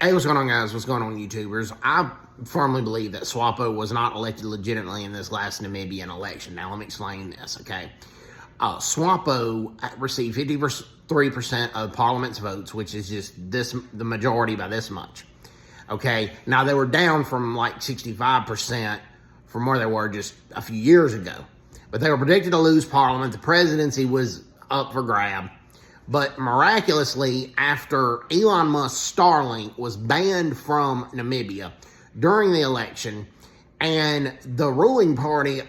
Hey, what's going on, guys? What's going on, YouTubers? I firmly believe that SWAPO was not elected legitimately in this last Namibian election. Now, let me explain this, okay? SWAPO received 53% of Parliament's votes, which is just the majority by this much, okay? Now, they were down from like 65% from where they were just a few years ago. But they were predicted to lose Parliament. The presidency was up for grab. But miraculously, after Elon Musk's Starlink was banned from Namibia during the election, and the ruling party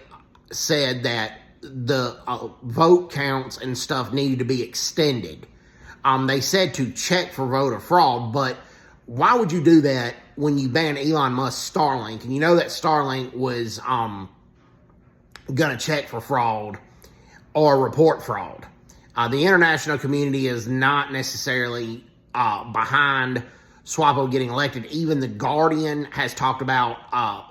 said that the vote counts and stuff needed to be extended. They said to check for voter fraud, but why would you do that when you ban Elon Musk's Starlink? And you know that Starlink was going to check for fraud or report fraud. The international community is not necessarily behind SWAPO getting elected. Even The Guardian has talked about,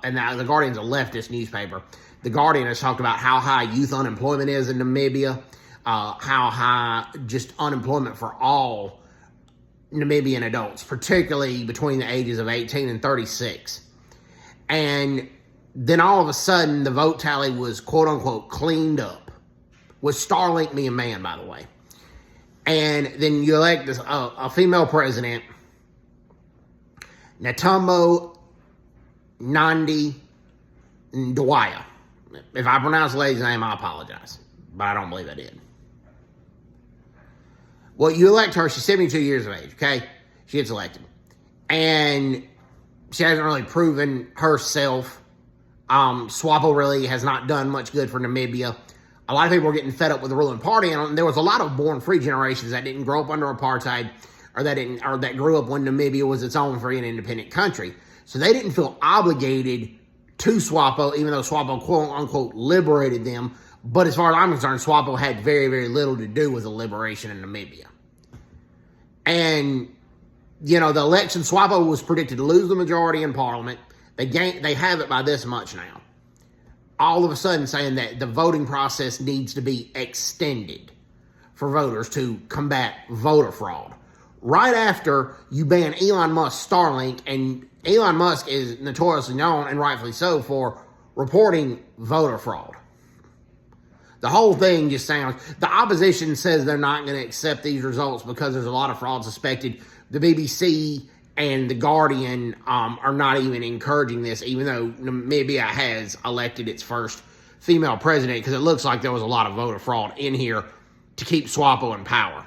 and The Guardian's a leftist newspaper, The Guardian has talked about how high youth unemployment is in Namibia, how high just unemployment for all Namibian adults, particularly between the ages of 18 and 36. And then all of a sudden, the vote tally was quote-unquote cleaned up, with Starlink being banned, by the way. And then you elect this, a female president, Netumbo Nandi Ndwaya. If I pronounce the lady's name, I apologize, but I don't believe I did. Well, you elect her, she's 72 years of age, okay? She gets elected. And she hasn't really proven herself. SWAPO really has not done much good for Namibia. A lot of people were getting fed up with the ruling party, and there was a lot of born-free generations that didn't grow up under apartheid, or that grew up when Namibia was its own free and independent country. So they didn't feel obligated to SWAPO, even though SWAPO quote-unquote liberated them. But as far as I'm concerned, SWAPO had very, very little to do with the liberation in Namibia. And, you know, the election, SWAPO was predicted to lose the majority in Parliament. They have it by this much now. All of a sudden saying that the voting process needs to be extended for voters to combat voter fraud. Right after you ban Elon Musk's Starlink, and Elon Musk is notoriously known, and rightfully so, for reporting voter fraud. The whole thing just sounds... The opposition says they're not going to accept these results because there's a lot of fraud suspected. The BBC and The Guardian are not even encouraging this, even though Namibia has elected its first female president, because it looks like there was a lot of voter fraud in here to keep SWAPO in power.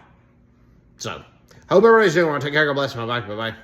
So, hope everybody's doing well. Take care. God bless. Bye-bye. Bye-bye.